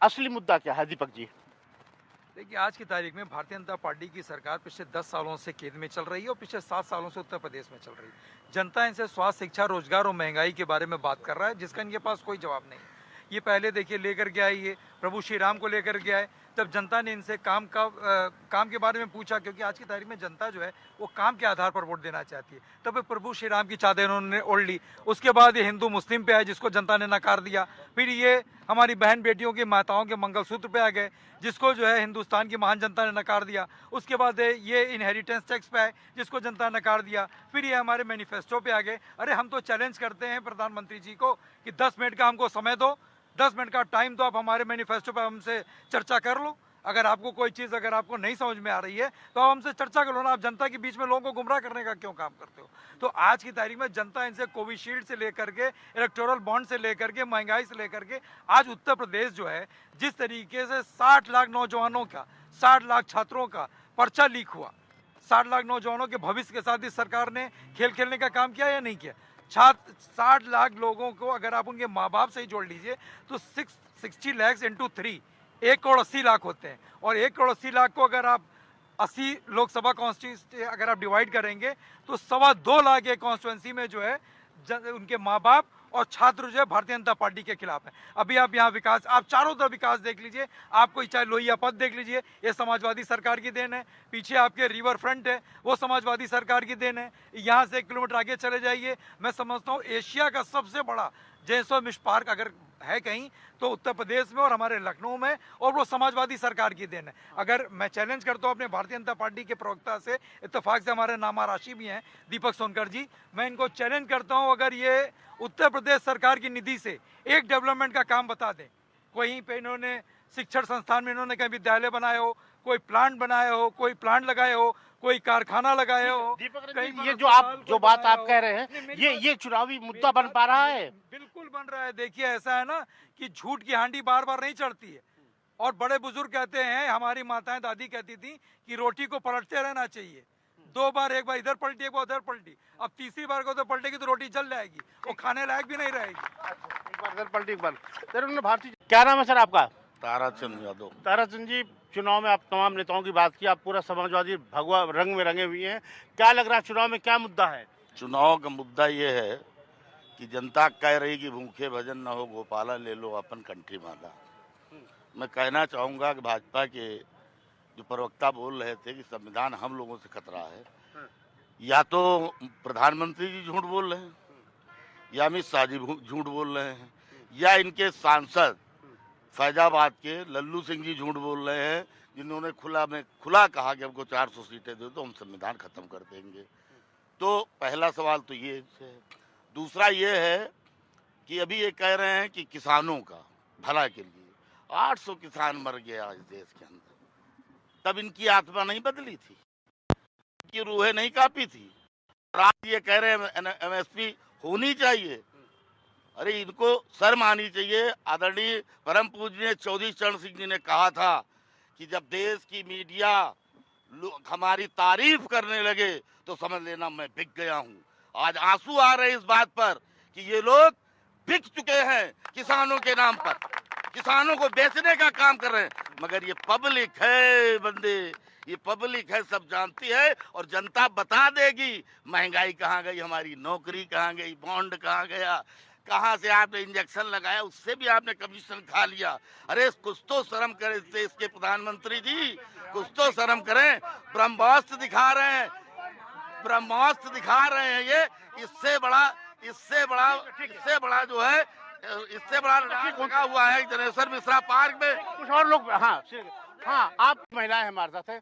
असली मुद्दा क्या है दीपक जी? देखिए, आज की तारीख में भारतीय जनता पार्टी की सरकार पिछले 10 सालों से केंद्र में चल रही है और पिछले 7 सालों से उत्तर प्रदेश में चल रही है। जनता इनसे स्वास्थ्य, शिक्षा, रोजगार और महंगाई के बारे में बात कर रहा है, जिसका इनके पास कोई जवाब नहीं है। ये पहले देखिए लेकर के आई, ये प्रभु श्री राम को लेकर के आए, तब जनता ने इनसे काम के बारे में पूछा, क्योंकि आज की तारीख में जनता जो है वो काम के आधार पर वोट देना चाहती है। तब ये प्रभु श्री राम की चादर उन्होंने ओढ़ ली। उसके बाद ये हिंदू मुस्लिम पे आए, जिसको जनता ने नकार दिया। फिर ये हमारी बहन बेटियों की, माताओं के मंगलसूत्र पे आ गए, जिसको जो है हिंदुस्तान की महान जनता ने नकार दिया। उसके बाद ये इनहेरिटेंस टैक्स पे आए, जिसको जनता ने नकार दिया। फिर ये हमारे मैनिफेस्टो पे आ गए। अरे हम तो चैलेंज करते हैं प्रधानमंत्री जी को कि 10 मिनट का हमको समय दो, 10 मिनट का टाइम दो, आप हमारे मैनिफेस्टो पे हमसे चर्चा कर लो। अगर आपको कोई चीज़ अगर आपको नहीं समझ में आ रही है तो आप हमसे चर्चा कर लो ना। आप जनता के बीच में लोगों को गुमराह करने का क्यों काम करते हो? तो आज की तारीख में जनता इनसे कोविशील्ड से लेकर के, इलेक्टोरल बॉन्ड से लेकर के, महंगाई से लेकर के, आज उत्तर प्रदेश जो है जिस तरीके से 60 लाख नौजवानों का, 60 लाख छात्रों का पर्चा लीक हुआ, 60 लाख नौजवानों के भविष्य के साथ इस सरकार ने खेल खेलने का काम किया या नहीं किया? 60 लाख लोगों को अगर आप उनके माँ बाप से ही जोड़ लीजिए तो 60 लैक्स इंटू 3 1 करोड़ 80 लाख होते हैं। और 1 करोड़ 80 लाख को अगर आप 80 लोकसभा कॉन्स्टिट्यूंसी अगर आप डिवाइड करेंगे तो 2.25 लाख के कॉन्स्टिट्यूंसी में जो है उनके माँ बाप और छात्र जो है भारतीय जनता पार्टी के खिलाफ है। अभी आप यहाँ विकास, आप चारों तरफ विकास देख लीजिए, आपको चाहे लोहिया पथ देख लीजिए, ये समाजवादी सरकार की देन है। पीछे आपके रिवर फ्रंट है, वो समाजवादी सरकार की देन है। यहाँ से 1 किलोमीटर आगे चले जाइए, मैं समझता हूँ एशिया का सबसे बड़ा जैसो मिश पार्क अगर है कहीं तो उत्तर प्रदेश में और हमारे लखनऊ में, और वो समाजवादी सरकार की देन है। अगर मैं चैलेंज करता हूँ अपने भारतीय जनता पार्टी के प्रवक्ता से, इत्तेफाक से हमारे नामा राशि भी हैं दीपक सोनकर जी, मैं इनको चैलेंज करता हूँ अगर ये उत्तर प्रदेश सरकार की निधि से एक डेवलपमेंट का काम बता दें, कहीं पे इन्होंने शिक्षण संस्थान में इन्होंने कहीं विद्यालय बनाए हो, कोई प्लांट बनाए हो, कोई प्लांट लगाए हो, कोई कारखाना लगाए हो। दीपक, ये जो बात आप कह रहे हैं ये चुनावी मुद्दा बन पा रहा है? बिल्कुल बन रहा है। देखिए ऐसा है ना कि झूठ की हांडी बार बार नहीं चढ़ती है, और बड़े बुजुर्ग कहते हैं, हमारी माताएं दादी कहती थी कि रोटी को पलटते रहना चाहिए। 2 बार, एक बार इधर पलटी, एक बार उधर पलटी, अब तीसरी बार को तो पलटेगी तो रोटी जल जाएगी, वो खाने लायक भी नहीं रहेगी। एक बार इधर पलटी, एक बार भारतीय। क्या नाम है सर आपका? ताराचंद यादव। ताराचंद जी, चुनाव में आप तमाम नेताओं की बात की, आप पूरा समाजवादी भगवा रंग में रंगे हुए हैं, क्या लग रहा है चुनाव में क्या मुद्दा है? चुनाव का मुद्दा ये है कि जनता कह रही कि भूखे भजन न हो गोपाला, ले लो अपन कंठी माला। मैं कहना चाहूँगा कि भाजपा के जो प्रवक्ता बोल रहे थे कि संविधान हम लोगों से खतरा है, या तो प्रधानमंत्री जी झूठ बोल रहे हैं, या अमित शाह जी झूठ बोल रहे हैं, या इनके सांसद फैजाबाद के लल्लू सिंह जी झूठ बोल रहे हैं, जिन्होंने खुला कहा कि हमको 400 सीटें दे तो हम संविधान खत्म कर देंगे। तो पहला सवाल तो ये है। दूसरा ये है कि अभी ये कह रहे हैं कि किसानों का भला के लिए 800 किसान मर गया इस देश के अंदर, तब इनकी आत्मा नहीं बदली थी, इनकी रूहें नहीं कांपी थी? और आज ये कह रहे हैं MSP होनी चाहिए। अरे इनको शर्म आनी चाहिए। आदरणीय परम पूज्य चौधरी चरण सिंह जी ने कहा था कि जब देश की मीडिया हमारी तारीफ करने लगे तो समझ लेना मैं बिक गया हूँ। आज आंसू आ रहे इस बात पर कि ये लोग बिक चुके हैं किसानों के नाम पर, किसानों को बेचने का काम कर रहे हैं। मगर ये पब्लिक है बंदे, ये पब्लिक है, सब जानती है, और जनता बता देगी महंगाई कहाँ गई, हमारी नौकरी कहाँ गई, बॉन्ड कहाँ गया, कहाँ से आपने इंजेक्शन लगाया, उससे भी आपने कमीशन खा लिया। अरे कुछ तो शर्म करें इसके प्रधानमंत्री जी, कुछ तो शर्म करें। ब्रह्मास्त्र दिखा रहे हैं, ब्रह्मास्त्र दिखा रहे हैं। ये इससे बड़ा जो है, इससे बड़ा लगा हुआ है जनेश्वर मिश्रा पार्क में। कुछ और लोग, हाँ आप महिलाएं हमारे साथ है।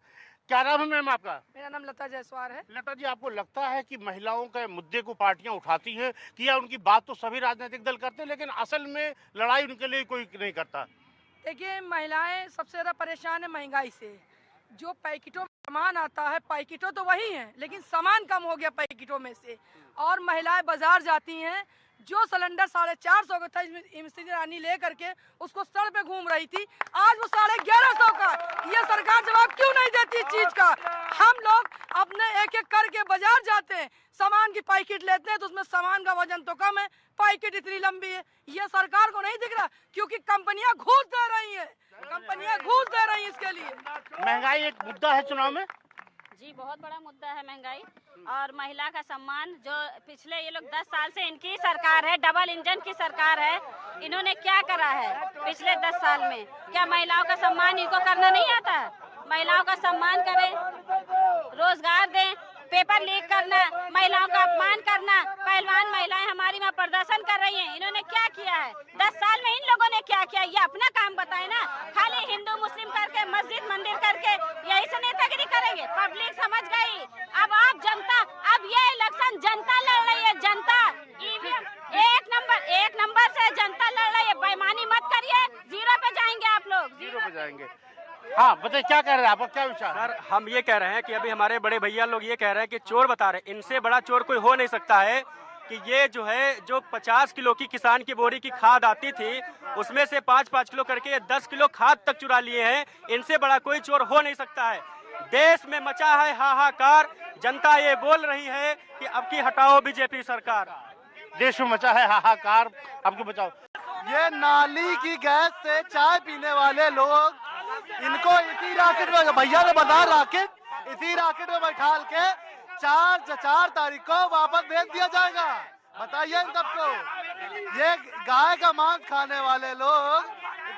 क्या नाम है मैम आपका? मेरा नाम लता जायसवाल है। लता जी, आपको लगता है कि महिलाओं के मुद्दे को पार्टियां उठाती हैं कि या उनकी बात तो सभी राजनीतिक दल करते हैं लेकिन असल में लड़ाई उनके लिए कोई नहीं करता? देखिए, महिलाएं सबसे ज़्यादा परेशान है महंगाई से। जो पैकेटों में सामान आता है, पैकेटों तो वही हैं लेकिन सामान कम हो गया पैकेटों में से। और महिलाएं बाजार जाती हैं जो सिलेंडर 450 का था, स्मृति ईरानी ले करके उसको सड़क पे घूम रही थी, आज वो 1150 का। ये सरकार जवाब क्यों नहीं देती इस चीज का? हम लोग अपने एक एक करके बाजार जाते हैं, सामान की पैकेट लेते हैं तो उसमें सामान का वजन तो कम है, पैकेट इतनी लंबी है। ये सरकार को नहीं दिख रहा, क्योंकि कंपनियां घूस दे रही है, कंपनियां घूस दे रही है इसके लिए। महंगाई एक मुद्दा है चुनाव में। जी बहुत बड़ा मुद्दा है महंगाई और महिला का सम्मान। जो पिछले ये लोग 10 साल से इनकी सरकार है, डबल इंजन की सरकार है, इन्होंने क्या करा है पिछले 10 साल में? क्या महिलाओं का सम्मान इनको करना नहीं आता है? महिलाओं का सम्मान करें, रोजगार दें, पेपर लीक करना, महिलाओं का अपमान करना, पहलवान महिलाएं हमारी में प्रदर्शन कर रही हैं, इन्होंने क्या किया है 10 साल में? इन लोगों ने क्या किया? ये अपना काम बताए ना, खाली हिंदू मुस्लिम करके, मस्जिद मंदिर करके यही से नेतागिरी करेंगे। पब्लिक समझ गई। अब आप जनता, अब ये इलेक्शन जनता लड़ रही है, जनता ईवीएम एक नंबर से जनता लड़ रही है। बेईमानी मत करिए, जीरो पे जाएंगे आप लोग, जीरो पे जाएंगे। हाँ बताइए, क्या कह रहे हैं, आपका क्या विचार? सर हम ये कह रहे हैं कि अभी हमारे बड़े भैया लोग ये कह रहे हैं कि चोर बता रहे हैं, इनसे बड़ा चोर कोई हो नहीं सकता है कि ये जो है जो 50 किलो की किसान की बोरी की खाद आती थी उसमें से 5-5 किलो करके ये 10 किलो खाद तक चुरा लिए हैं। इनसे बड़ा कोई चोर हो नहीं सकता है। देश में मचा है हाहाकार, जनता ये बोल रही है कि अब की हटाओ बीजेपी सरकार। देश में मचा है हाहाकार, अब की बचाओ। ये नाली की गैस से चाय पीने वाले लोग, इनको इसी राकेट में, भैया ने बता राकेट, इसी राकेट में बैठा के 4 तारीख को वापस भेज दिया जाएगा। बताइए इन सबको। ये गाय का मांस खाने वाले लोग,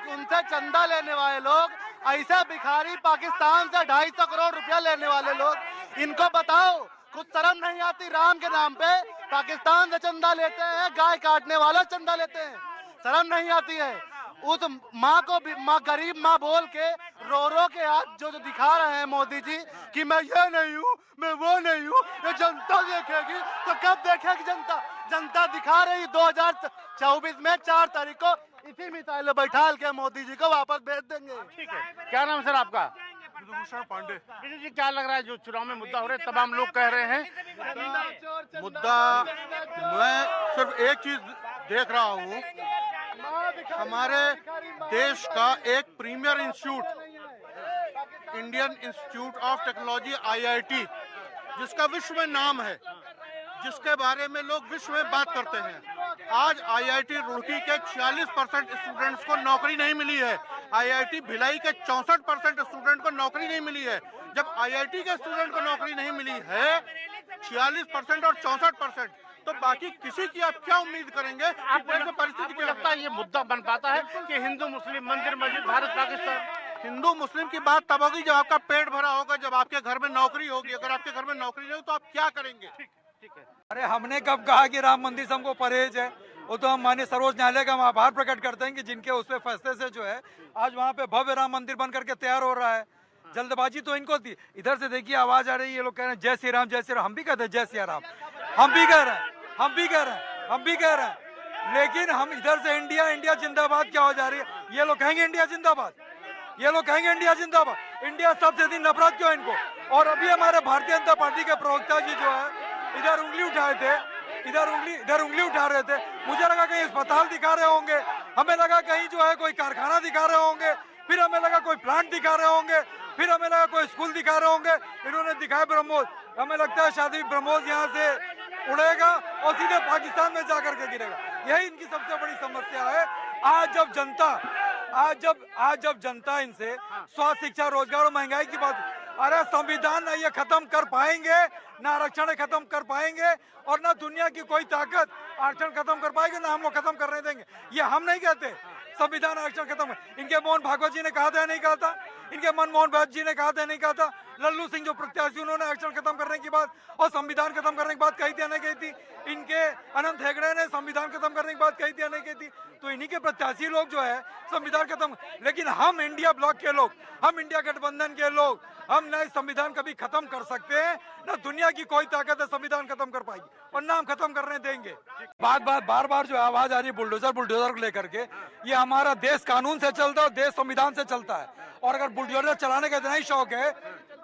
उनसे चंदा लेने वाले लोग, ऐसे भिखारी पाकिस्तान से 250 करोड़ रुपया लेने वाले लोग, इनको बताओ कुछ शर्म नहीं आती? राम के नाम पे पाकिस्तान से चंदा लेते हैं, गाय काटने वाले चंदा लेते हैं, शर्म नहीं आती है? उस माँ को माँ, गरीब माँ बोल के रो के आज जो दिखा रहे हैं मोदी जी कि मैं ये नहीं हूँ, मैं वो नहीं हूँ, ये जनता देखेगी। तो कब देखेगी जनता? जनता दिखा रही 2024 में 4 तारीख को इसी मिसाइल बैठा के मोदी जी को वापस भेज देंगे। ठीक है, क्या नाम है सर आपका? विभूषण पांडे। विजय जी, क्या लग रहा है जो चुनाव में मुद्दा हो रहे हैं, तमाम लोग कह रहे हैं? मुद्दा मैं सिर्फ एक चीज देख रहा हूँ, हमारे देश का एक premier institute, Indian institute of technology IIT, जिसका विश्व में नाम है, जिसके बारे में लोग विश्व में बात करते हैं, आज IIT रुड़की के 46% स्टूडेंट्स को नौकरी नहीं मिली है। IIT भिलाई के 64% स्टूडेंट को नौकरी नहीं मिली है। जब IIT के स्टूडेंट को नौकरी नहीं मिली है 46% और 64%, तो बाकी किसी की आप क्या उम्मीद करेंगे? आपको परिस्थिति क्या लगता है ये मुद्दा बन पाता है कि हिंदू मुस्लिम मंदिर मस्जिद भारत पाकिस्तान? हिंदू मुस्लिम की बात तब होगी जब आपका पेट भरा होगा, जब आपके घर में नौकरी होगी। अगर आपके घर में नौकरी नहीं हो तो आप क्या करेंगे? ठीक है। अरे हमने कब कहा कि राम मंदिर से हमको परहेज है? वो तो हम माननीय सर्वोच्च न्यायालय का हम आभार प्रकट करते हैं कि जिनके उस पे फैसले से जो है आज वहाँ पे भव्य राम मंदिर बन करके तैयार हो रहा है। जल्दबाजी तो इनको थी। इधर से देखिए आवाज आ रही है, ये लोग कह रहे हैं जय श्री राम जय श्री राम। हम भी कहते हैं जय श्री राम, हम भी कह रहे हैं, हम भी कह रहे हैं, हम भी कह रहे हैं, लेकिन हम इधर से इंडिया इंडिया जिंदाबाद क्या हो जा रही है? ये लोग कहेंगे इंडिया जिंदाबाद, ये लोग कहेंगे इंडिया जिंदाबाद। इंडिया सबसे अधिक नफरत क्यों इनको? और अभी हमारे भारतीय जनता पार्टी के प्रवक्ता जी जो है इधर उंगली उठाए थे, इधर उंगली उठा रहे थे। मुझे लगा कहीं अस्पताल दिखा रहे होंगे, हमें लगा कहीं जो है कोई कारखाना दिखा रहे होंगे, फिर हमें लगा कोई प्लांट दिखा रहे होंगे, फिर हमें लगा कोई स्कूल दिखा रहे होंगे। इन्होंने दिखाया ब्रह्मोस। हमें लगता है शायद ब्रह्मोस यहाँ से उड़ेगा और सीधे पाकिस्तान में जाकर के गिरेगा। यही इनकी सबसे बड़ी समस्या है। आज जब जनता इनसे स्वास्थ्य, शिक्षा, रोजगार और महंगाई की बात, अरे संविधान ना ये खत्म कर पाएंगे, ना आरक्षण खत्म कर पाएंगे, और ना दुनिया की कोई ताकत आरक्षण खत्म कर पाएगी, ना हम लोग खत्म करने देंगे। ये हम नहीं कहते संविधान आरक्षण खत्म। इनके मोहन भागवत जी ने कहा था नहीं कहा था, इनके मनमोहन भागवत जी ने कहा था नहीं कहा था, लल्लू सिंह जो प्रत्याशी उन्होंने आरक्षण खत्म करने की बात और संविधान खत्म करने की बात कही थी नहीं कही थी, इनके अनंत हेगड़े ने संविधान खत्म करने की बात कही थी नहीं कही थी। तो इन्हीं के प्रत्याशी लोग जो है संविधान खत्म, लेकिन हम इंडिया ब्लॉक के लोग, हम इंडिया गठबंधन के लोग, हम न संविधान कभी खत्म कर सकते हैं, न दुनिया की कोई ताकत है संविधान खत्म कर पाएगी, और ना हम खत्म करने देंगे। बार बार जो आवाज आ रही है बुलडोजर को लेकर के, ये हमारा देश कानून से चलता है और देश संविधान से चलता है। और अगर बुलडोजर चलाने का इतना ही शौक है,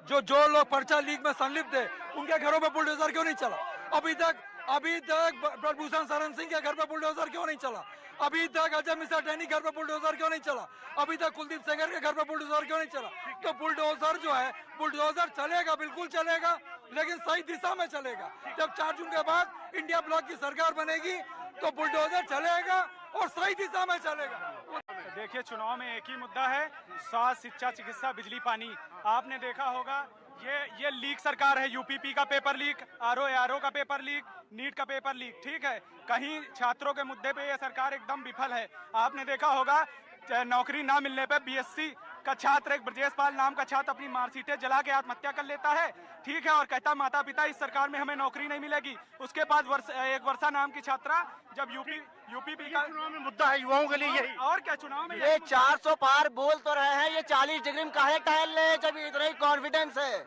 जो लोग पर्चा लीक में संलिप्त है, उनके घरों में बुलडोजर क्यों नहीं चला? अभी तक अभी तक ब्रजभूषण शरण सिंह के घर पे बुलडोजर क्यों नहीं चला? अभी तक अजय मिश्रा टैनी घर पे बुलडोजर क्यों नहीं चला? अभी तक कुलदीप सेंगर के घर पे बुलडोजर क्यों नहीं चला? तो बुलडोजर जो है, बुलडोजर चलेगा, बिल्कुल चलेगा, लेकिन सही दिशा में चलेगा। जब 4 जून के बाद इंडिया ब्लॉक की सरकार बनेगी तो बुलडोजर चलेगा और सही दिशा में चलेगा। देखिए, चुनाव में एक ही मुद्दा है, स्वास्थ्य, शिक्षा, चिकित्सा, बिजली, पानी। आपने देखा होगा ये लीक सरकार है, यूपीपी का पेपर लीक, आरओ का पेपर लीक, नीट का पेपर लीक, ठीक है। कहीं छात्रों के मुद्दे पे ये सरकार एकदम विफल है। आपने देखा होगा नौकरी ना मिलने पे बीएससी का छात्र, एक ब्रजेश पाल नाम का छात्र, अपनी मार्कशीटें जला के आत्महत्या कर लेता है, ठीक है, और कहता माता पिता इस सरकार में हमें नौकरी नहीं मिलेगी। उसके बाद एक वर्षा नाम की छात्रा जब यूपीपी का चुनाव में मुद्दा है युवाओं के लिए यही। और क्या चुनाव में ये 400 पार बोल तो रहे हैं, ये 40 डिग्री में काहे टहल रहे हैं जब इतना ही कॉन्फिडेंस है?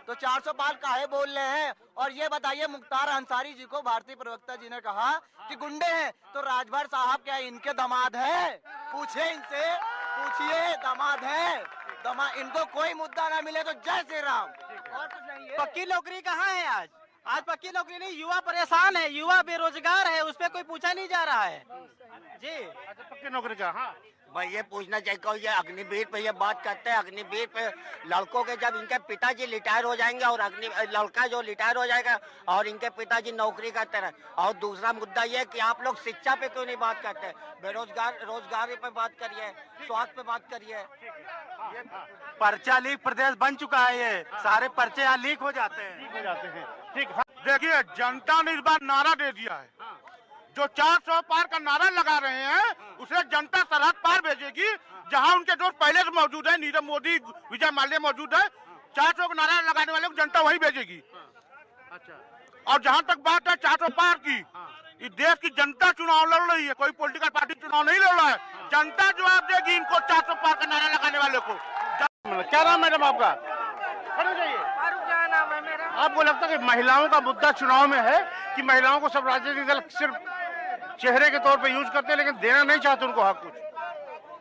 तो 400 पार काहे बोल रहे हैं? और ये बताइए, मुख्तार अंसारी जी को भारतीय प्रवक्ता जी ने कहा कि गुंडे हैं, तो राजभर साहब क्या इनके दामाद हैं? पूछे इनसे, पूछिए, दामाद हैं। इनको कोई मुद्दा ना मिले तो जय श्री राम। और कुछ नहीं है। पक्की नौकरी कहाँ है आज? आज पक्की नौकरी नहीं, युवा परेशान है, युवा बेरोजगार है, उस पर कोई पूछा नहीं जा रहा है जी। अच्छा, पक्की नौकरी का, हाँ, मैं ये पूछना चाहिए, ये अग्निवीर पे ये बात करते हैं, अग्निवीर पे लड़कों के जब इनके पिताजी रिटायर हो जाएंगे और लड़का जो रिटायर हो जाएगा और इनके पिताजी नौकरी करते रहे। और दूसरा मुद्दा ये कि आप लोग शिक्षा पे क्यों नहीं बात करते? रोजगारी पे बात करिए, स्वास्थ्य पे बात करिए। पर्चा लीक प्रदेश बन चुका है, ये सारे पर्चे यहाँ लीक हो जाते हैं। ठीक। देखिए, जनता ने इस बार नारा दे दिया है, जो 400 पार का नारा लगा रहे हैं उसे जनता सरहद पार भेजेगी। जहां उनके दोस्त पहले से मौजूद है, नीरव मोदी, विजय माल्या मौजूद है, 400 का नारा लगाने वाले को जनता वही भेजेगी। अच्छा। और जहां तक बात है 400 पार की, इस देश की जनता चुनाव लड़ रही है, कोई पॉलिटिकल पार्टी चुनाव नहीं लड़ रहा है। जनता जवाब देगी इनको 400 पार का नारा लगाने वाले को। क्या नाम मैडम आपका? खड़े जाइए। नाम है मेरा। आपको लगता है कि महिलाओं का मुद्दा चुनाव में है कि महिलाओं को सब राजनीतिक दल सिर्फ चेहरे के तौर पे यूज करते हैं, लेकिन देना नहीं चाहते उनको हक कुछ?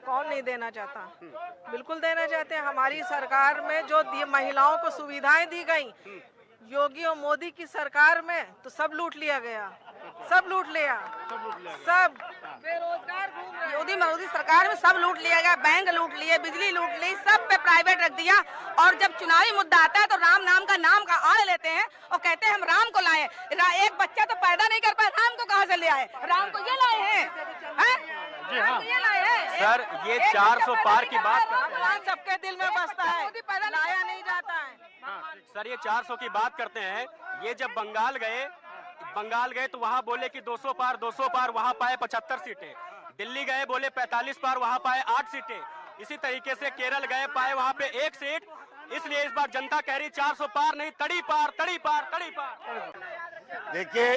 कौन नहीं देना चाहता? बिल्कुल देना चाहते हैं। हमारी सरकार में जो महिलाओं को सुविधाएं दी गई, योगी और मोदी की सरकार में तो सब लूट लिया गया, सब लूट लिया, सब बेरोजगार घूम रहे। मोदी सरकार में सब लूट लिया गया, बैंक लूट लिए, बिजली लूट ली, सब पे प्राइवेट रख दिया। और जब चुनावी मुद्दा आता है तो राम नाम का नाम का आड़ लेते हैं और कहते हैं हम राम को लाए। एक बच्चा तो पैदा नहीं कर पाए, राम को कहाँ से ले आए? राम को ये लाए हैं, ये लाए हैं। सर, ये 400 पार की बात भगवान सबके दिल में बसता है, लाया नहीं जाता है। सर, ये 400 की बात करते हैं। ये जब बंगाल गए तो वहाँ बोले कि 200 पार, वहाँ पाए 75 सीटें। दिल्ली गए बोले 45 पार, वहाँ पाए 8 सीटें। इसी तरीके से केरल गए, पाए वहाँ पे 1 सीट। इसलिए इस बार जनता कह रही 400 पार नहीं, तड़ी पार, तड़ी पार, तड़ी पार। देखिए,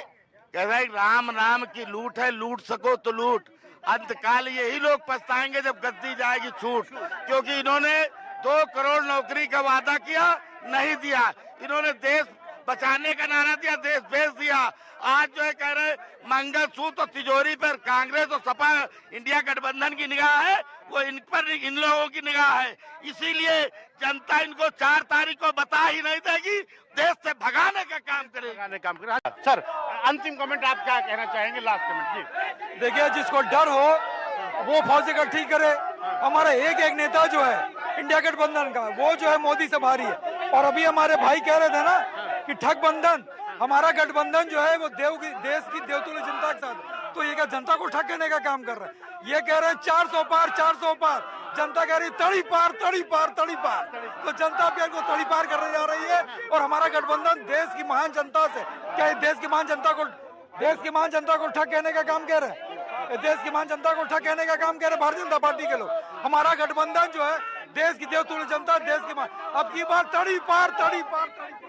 कह रहा है राम नाम की लूट है, लूट सको तो लूट। अंतकाल यही लोग पछताएंगे जब गद्दी जाएगी छूट, क्योंकि इन्होंने 2 करोड़ नौकरी का वादा किया, नहीं दिया। इन्होंने देश बचाने का नारा दिया, देश बेच दिया। आज जो है कह रहे मंगलसूत्र और तिजोरी पर कांग्रेस और सपा इंडिया गठबंधन की निगाह है, वो इन पर इन लोगों की निगाह है। इसीलिए जनता इनको 4 तारीख को बता ही नहीं देगी, देश से भगाने का काम करेगा। सर, अंतिम कमेंट आप क्या कहना चाहेंगे? लास्ट कमेंट जी। देखिए, जिसको डर हो वो फौज इकट्ठी करे। हमारा एक नेता जो है इंडिया गठबंधन का, वो जो है मोदी से भारी है। और अभी हमारे भाई कह रहे थे ना कि ठग बंधन, हमारा गठबंधन जो है वो देश की देवतुल्य जनता के साथ, तो ये क्या जनता को ठग करने का काम कर रहा है? ये कह रहे हैं 400 पार, 400 पार, जनता कह रही तड़ी पार, तड़ी पार, तड़ी पार। तो जनता भी इनको तड़ी पार करने जा रही है। और हमारा गठबंधन देश की महान जनता से, क्या देश की महान जनता को ठग कहने का काम कह रहे हैं? देश की महान जनता को ठग कहने का काम कह रहे भारतीय जनता पार्टी के लोग। हमारा गठबंधन जो है देश की देवतुल्य जनता, देश की महान, अब की बार तड़ी पार, तड़ी पार, तड़ी पार।